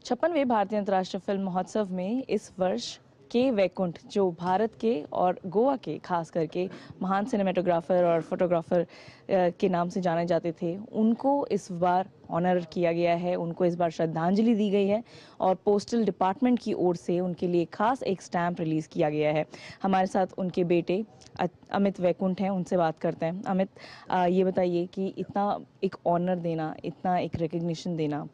56वें भारतीय अंतर्राष्ट्रीय फिल्म महोत्सव में इस वर्ष के वैकुंठ जो भारत के और गोवा के खास करके महान सिनेमेटोग्राफर और फोटोग्राफर के नाम से जाने जाते थे, उनको इस बार ऑनर किया गया है, उनको इस बार श्रद्धांजलि दी गई है और पोस्टल डिपार्टमेंट की ओर से उनके लिए खास एक स्टैम्प रिलीज़ किया गया है। हमारे साथ उनके बेटे अमित वैकुंठ हैं, उनसे बात करते हैं। अमित, ये बताइए कि इतना एक ऑनर देना, इतना एक रिकग्निशन देना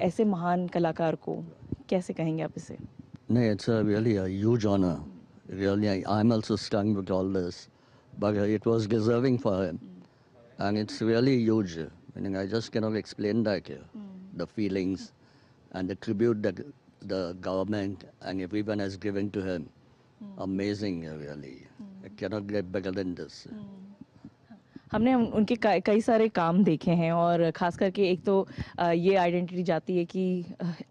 ऐसे महान कलाकार को कैसे कहेंगे आप इसे? No, it's really a huge honor. Really, I'm also stung with all this, but it was deserving for him, and it's really huge. Meaning, I just cannot explain that here. The feelings and the tribute that the government and everyone has given to him. Amazing, really. It cannot get better than this. हमने उनके कई सारे काम देखे हैं और ख़ास करके एक तो ये आइडेंटिटी जाती है कि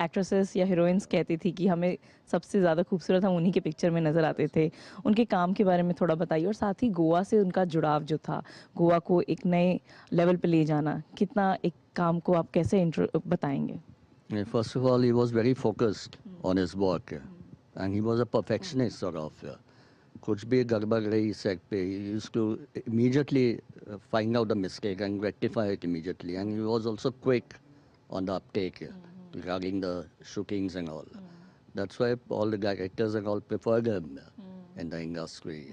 एक्ट्रेसेस या हीरोइंस कहती थी कि हमें सबसे ज़्यादा खूबसूरत हम उन्हीं के पिक्चर में नज़र आते थे। उनके काम के बारे में थोड़ा बताइए और साथ ही गोवा से उनका जुड़ाव जो था, गोवा को एक नए लेवल पे ले जाना, कितना एक काम को आप कैसे बताएंगे? First of all, he was very focused on his work, and he was a perfectionist sort of. कुछ भी गड़बड़ रही सेट पे, he used to immediately find out the mistake and rectify it immediately, and he was also quick on the uptake regarding the shootings and all. That's why all the directors and all preferred him in the industry.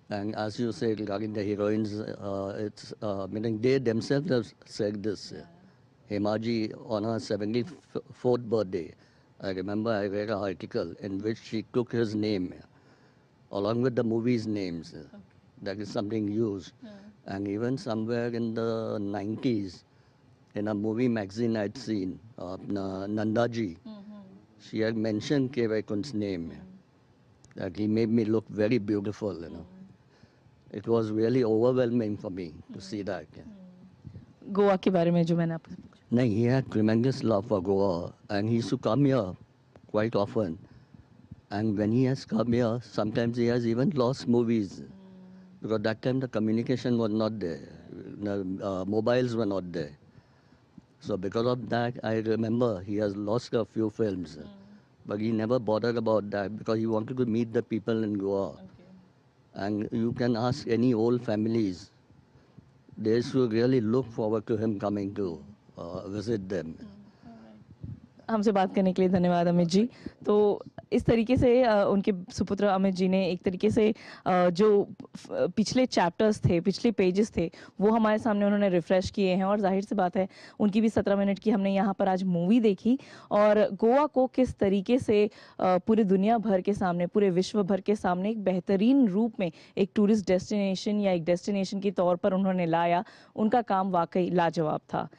And as you say regarding the heroines, it's meaning they themselves have said this. Hemaji, on her 74th birthday, I remember I read an article in which she took his name along with the movies' names. That is something huge. And even somewhere in the 90s, in a movie magazine I'd seen, Nandaji, she had mentioned K. Vaikunth's name. That he made me look very beautiful, you know. It was really overwhelming for me to see that. Goa के बारे में जो मैंने आपसे पूछा। No, he had tremendous love for Goa, and he used to come here quite often. And when he has come here, sometimes he has even lost movies. Because that time the communication was not there. Mobiles were not there. So because of that, I remember he has lost a few films. But he never bothered about that because he wanted to meet the people in Goa. And you can ask any old families. They should really look forward to him coming to visit them. हमसे बात करने के लिए धन्यवाद अमित जी। तो इस तरीके से उनके सुपुत्र अमित जी ने एक तरीके से जो पिछले चैप्टर्स थे, पिछले पेजेस थे, वो हमारे सामने उन्होंने रिफ्रेश किए हैं और जाहिर सी बात है उनकी भी 17 मिनट की हमने यहाँ पर आज मूवी देखी और गोवा को किस तरीके से पूरे दुनिया भर के सामने, पूरे विश्व भर के सामने एक बेहतरीन रूप में एक टूरिस्ट डेस्टिनेशन या एक डेस्टिनेशन के तौर पर उन्होंने लाया, उनका काम वाकई लाजवाब था।